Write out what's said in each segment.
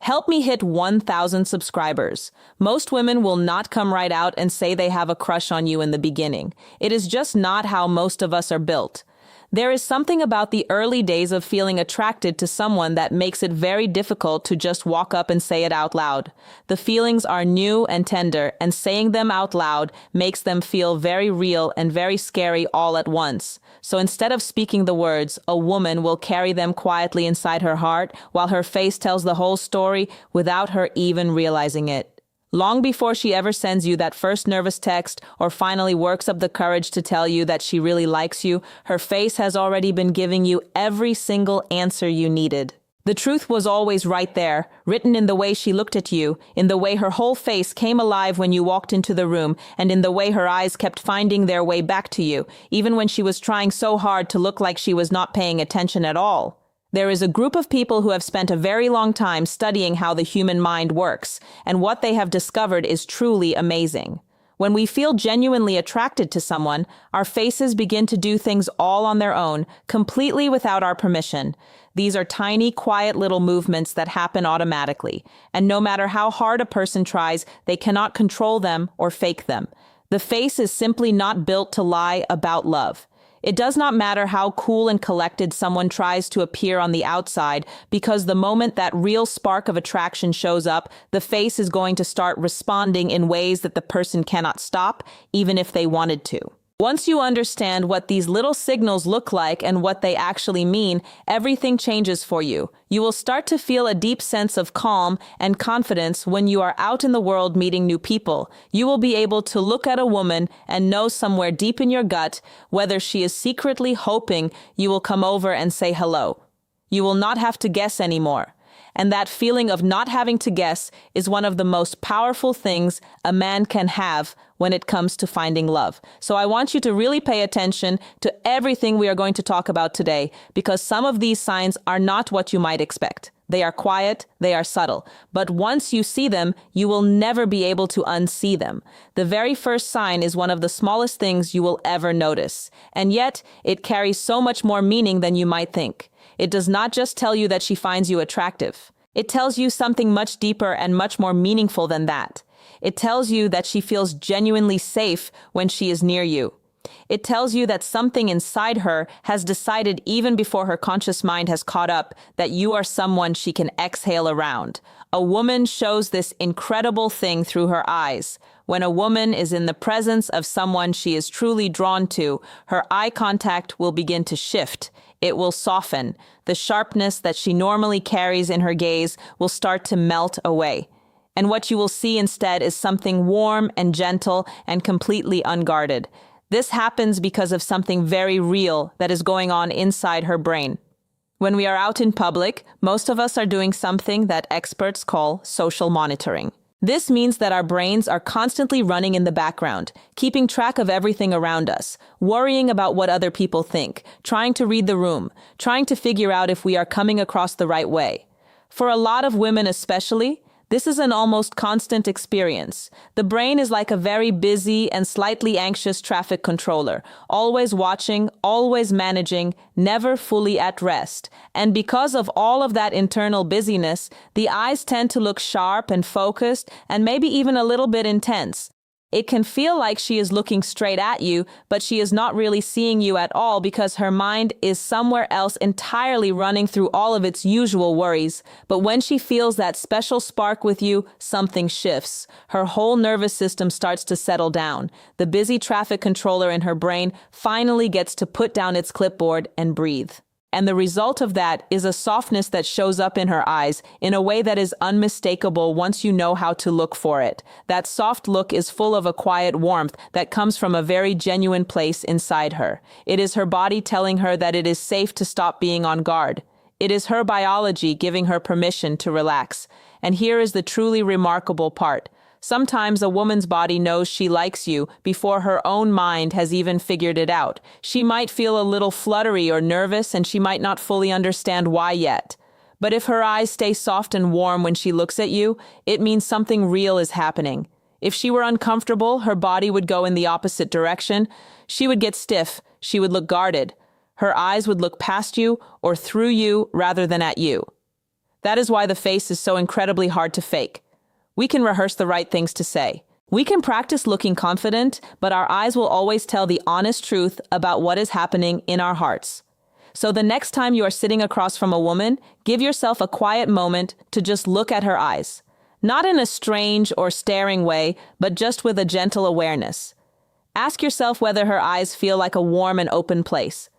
Help me hit 1,000 subscribers. Most women will not come right out and say they have a crush on you in the beginning. It is just not how most of us are built. There is something about the early days of feeling attracted to someone that makes it very difficult to just walk up and say it out loud. The feelings are new and tender, and saying them out loud makes them feel very real and very scary all at once. So instead of speaking the words, a woman will carry them quietly inside her heart while her face tells the whole story without her even realizing it. Long before she ever sends you that first nervous text or finally works up the courage to tell you that she really likes you, her face has already been giving you every single answer you needed. The truth was always right there, written in the way she looked at you, in the way her whole face came alive when you walked into the room, and in the way her eyes kept finding their way back to you, even when she was trying so hard to look like she was not paying attention at all. There is a group of people who have spent a very long time studying how the human mind works, and what they have discovered is truly amazing. When we feel genuinely attracted to someone, our faces begin to do things all on their own, completely without our permission. These are tiny, quiet little movements that happen automatically, and no matter how hard a person tries, they cannot control them or fake them. The face is simply not built to lie about love. It does not matter how cool and collected someone tries to appear on the outside, because the moment that real spark of attraction shows up, the face is going to start responding in ways that the person cannot stop, even if they wanted to. Once you understand what these little signals look like and what they actually mean, everything changes for you. You will start to feel a deep sense of calm and confidence when you are out in the world meeting new people. You will be able to look at a woman and know somewhere deep in your gut whether she is secretly hoping you will come over and say hello. You will not have to guess anymore. And that feeling of not having to guess is one of the most powerful things a man can have when it comes to finding love. So I want you to really pay attention to everything we are going to talk about today, because some of these signs are not what you might expect. They are quiet, they are subtle, but once you see them, you will never be able to unsee them. The very first sign is one of the smallest things you will ever notice, and yet it carries so much more meaning than you might think. It does not just tell you that she finds you attractive. It tells you something much deeper and much more meaningful than that. It tells you that she feels genuinely safe when she is near you. It tells you that something inside her has decided, even before her conscious mind has caught up, that you are someone she can exhale around. A woman shows this incredible thing through her eyes. When a woman is in the presence of someone she is truly drawn to, her eye contact will begin to shift. It will soften. The sharpness that she normally carries in her gaze will start to melt away. And what you will see instead is something warm and gentle and completely unguarded. This happens because of something very real that is going on inside her brain. When we are out in public, most of us are doing something that experts call social monitoring. This means that our brains are constantly running in the background, keeping track of everything around us, worrying about what other people think, trying to read the room, trying to figure out if we are coming across the right way. For a lot of women especially, this is an almost constant experience. The brain is like a very busy and slightly anxious traffic controller, always watching, always managing, never fully at rest. And because of all of that internal busyness, the eyes tend to look sharp and focused and maybe even a little bit intense. It can feel like she is looking straight at you, but she is not really seeing you at all because her mind is somewhere else entirely running through all of its usual worries. But when she feels that special spark with you, something shifts. Her whole nervous system starts to settle down. The busy traffic controller in her brain finally gets to put down its clipboard and breathe. And the result of that is a softness that shows up in her eyes in a way that is unmistakable once you know how to look for it. That soft look is full of a quiet warmth that comes from a very genuine place inside her. It is her body telling her that it is safe to stop being on guard. It is her biology giving her permission to relax. And here is the truly remarkable part. Sometimes a woman's body knows she likes you before her own mind has even figured it out. She might feel a little fluttery or nervous, and she might not fully understand why yet. But if her eyes stay soft and warm when she looks at you, it means something real is happening. If she were uncomfortable, her body would go in the opposite direction. She would get stiff. She would look guarded. Her eyes would look past you or through you rather than at you. That is why the face is so incredibly hard to fake. We can rehearse the right things to say. We can practice looking confident, but our eyes will always tell the honest truth about what is happening in our hearts. So the next time you are sitting across from a woman, give yourself a quiet moment to just look at her eyes. Not in a strange or staring way, but just with a gentle awareness. Ask yourself whether her eyes feel like a warm and open place.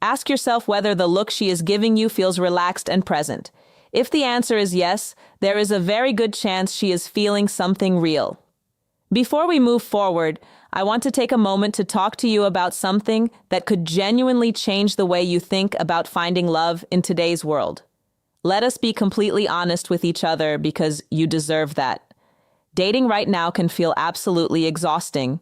Ask yourself whether the look she is giving you feels relaxed and present. If the answer is yes, there is a very good chance she is feeling something real. Before we move forward, I want to take a moment to talk to you about something that could genuinely change the way you think about finding love in today's world. Let us be completely honest with each other because you deserve that. Dating right now can feel absolutely exhausting.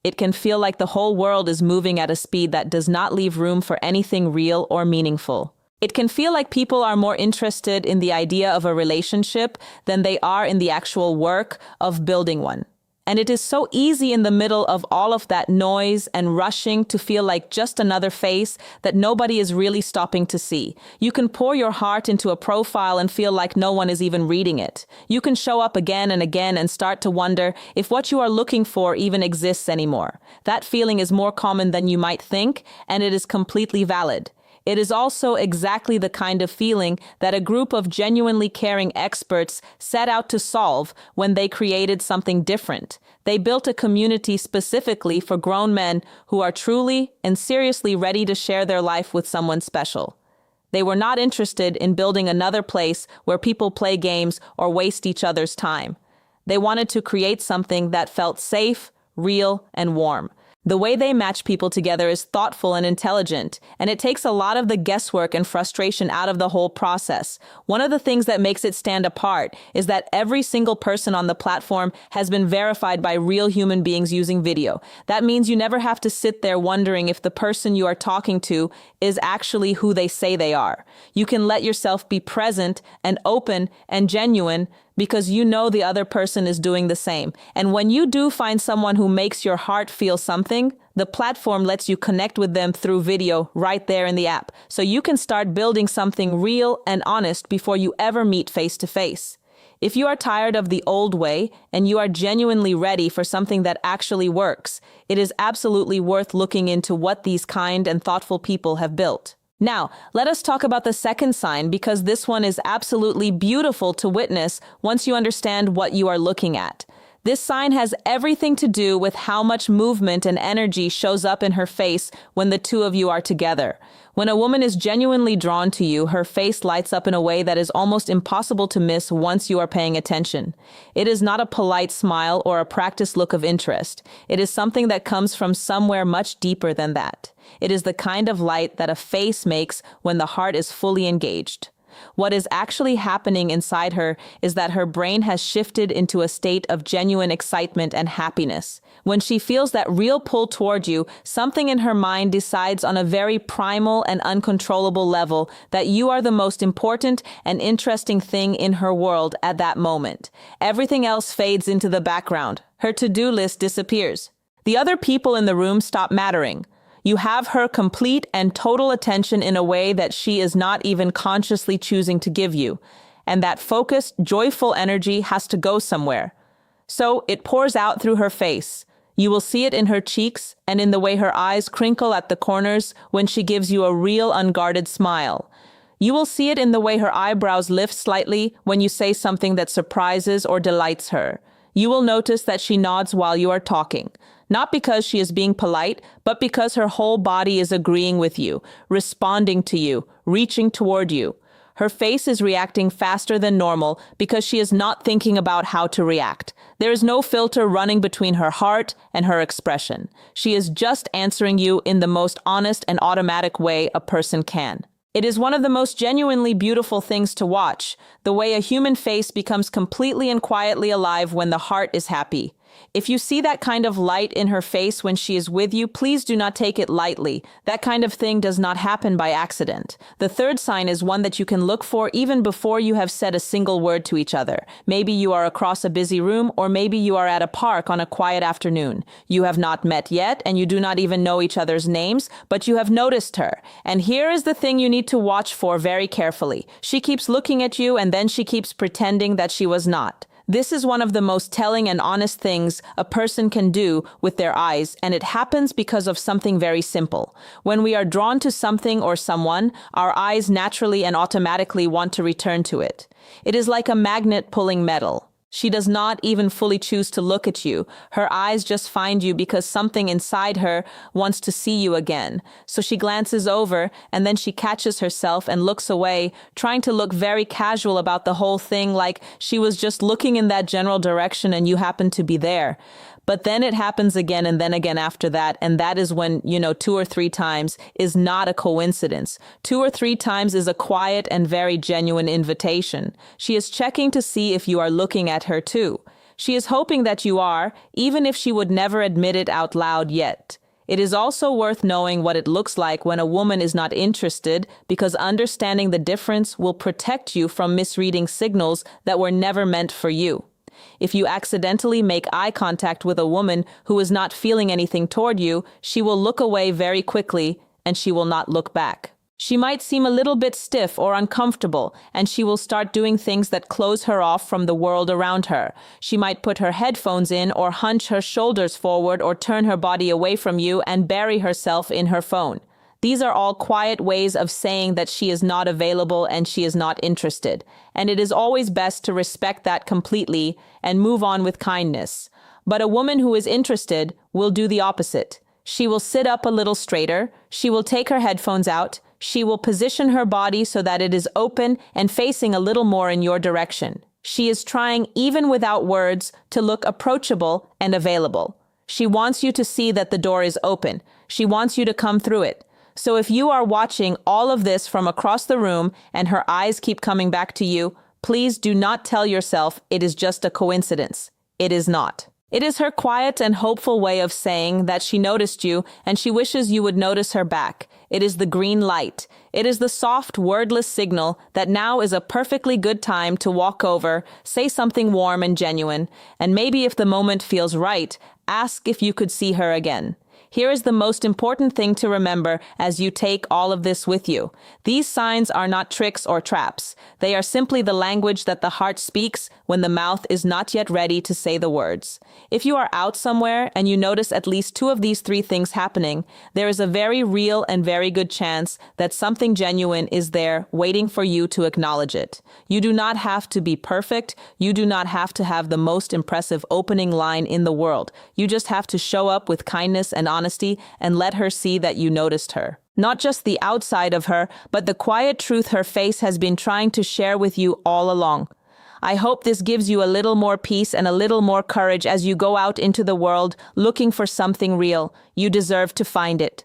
It can feel like the whole world is moving at a speed that does not leave room for anything real or meaningful. It can feel like people are more interested in the idea of a relationship than they are in the actual work of building one. And it is so easy in the middle of all of that noise and rushing to feel like just another face that nobody is really stopping to see. You can pour your heart into a profile and feel like no one is even reading it. You can show up again and again and start to wonder if what you are looking for even exists anymore. That feeling is more common than you might think, and it is completely valid. It is also exactly the kind of feeling that a group of genuinely caring experts set out to solve when they created something different. They built a community specifically for grown men who are truly and seriously ready to share their life with someone special. They were not interested in building another place where people play games or waste each other's time. They wanted to create something that felt safe, real, and warm. The way they match people together is thoughtful and intelligent, and it takes a lot of the guesswork and frustration out of the whole process. One of the things that makes it stand apart is that every single person on the platform has been verified by real human beings using video. That means you never have to sit there wondering if the person you are talking to is actually who they say they are. You can let yourself be present and open and genuine because you know the other person is doing the same. And when you do find someone who makes your heart feel something, the platform lets you connect with them through video right there in the app. So you can start building something real and honest before you ever meet face to face. If you are tired of the old way and you are genuinely ready for something that actually works, it is absolutely worth looking into what these kind and thoughtful people have built. Now, let us talk about the second sign because this one is absolutely beautiful to witness once you understand what you are looking at. This sign has everything to do with how much movement and energy shows up in her face when the two of you are together. When a woman is genuinely drawn to you, her face lights up in a way that is almost impossible to miss once you are paying attention. It is not a polite smile or a practiced look of interest. It is something that comes from somewhere much deeper than that. It is the kind of light that a face makes when the heart is fully engaged. What is actually happening inside her is that her brain has shifted into a state of genuine excitement and happiness. When she feels that real pull toward you, something in her mind decides on a very primal and uncontrollable level that you are the most important and interesting thing in her world at that moment. Everything else fades into the background. Her to-do list disappears. The other people in the room stop mattering. You have her complete and total attention in a way that she is not even consciously choosing to give you. And that focused, joyful energy has to go somewhere. So it pours out through her face. You will see it in her cheeks and in the way her eyes crinkle at the corners when she gives you a real unguarded smile. You will see it in the way her eyebrows lift slightly when you say something that surprises or delights her. You will notice that she nods while you are talking. Not because she is being polite, but because her whole body is agreeing with you, responding to you, reaching toward you. Her face is reacting faster than normal because she is not thinking about how to react. There is no filter running between her heart and her expression. She is just answering you in the most honest and automatic way a person can. It is one of the most genuinely beautiful things to watch, the way a human face becomes completely and quietly alive when the heart is happy. If you see that kind of light in her face when she is with you, please do not take it lightly. That kind of thing does not happen by accident. The third sign is one that you can look for even before you have said a single word to each other. Maybe you are across a busy room, or maybe you are at a park on a quiet afternoon. You have not met yet, and you do not even know each other's names, but you have noticed her. And here is the thing you need to watch for very carefully. She keeps looking at you, and then she keeps pretending that she was not. This is one of the most telling and honest things a person can do with their eyes, and it happens because of something very simple. When we are drawn to something or someone, our eyes naturally and automatically want to return to it. It is like a magnet pulling metal. She does not even fully choose to look at you. Her eyes just find you because something inside her wants to see you again. So she glances over, and then she catches herself and looks away, trying to look very casual about the whole thing, like she was just looking in that general direction and you happen to be there. But then it happens again and then again after that, and that is when, 2 or 3 times is not a coincidence. 2 or 3 times is a quiet and very genuine invitation. She is checking to see if you are looking at her too. She is hoping that you are, even if she would never admit it out loud yet. It is also worth knowing what it looks like when a woman is not interested, because understanding the difference will protect you from misreading signals that were never meant for you. If you accidentally make eye contact with a woman who is not feeling anything toward you, she will look away very quickly and she will not look back. She might seem a little bit stiff or uncomfortable, and she will start doing things that close her off from the world around her. She might put her headphones in or hunch her shoulders forward or turn her body away from you and bury herself in her phone. These are all quiet ways of saying that she is not available and she is not interested. And it is always best to respect that completely and move on with kindness. But a woman who is interested will do the opposite. She will sit up a little straighter. She will take her headphones out. She will position her body so that it is open and facing a little more in your direction. She is trying, even without words, to look approachable and available. She wants you to see that the door is open. She wants you to come through it. So if you are watching all of this from across the room and her eyes keep coming back to you, please do not tell yourself it is just a coincidence. It is not. It is her quiet and hopeful way of saying that she noticed you and she wishes you would notice her back. It is the green light. It is the soft, wordless signal that now is a perfectly good time to walk over, say something warm and genuine, and maybe if the moment feels right, ask if you could see her again. Here is the most important thing to remember as you take all of this with you. These signs are not tricks or traps. They are simply the language that the heart speaks when the mouth is not yet ready to say the words. If you are out somewhere and you notice at least 2 of these 3 things happening, there is a very real and very good chance that something genuine is there waiting for you to acknowledge it. You do not have to be perfect. You do not have to have the most impressive opening line in the world. You just have to show up with kindness and honesty and let her see that you noticed her. Not just the outside of her, but the quiet truth her face has been trying to share with you all along. I hope this gives you a little more peace and a little more courage as you go out into the world looking for something real. You deserve to find it.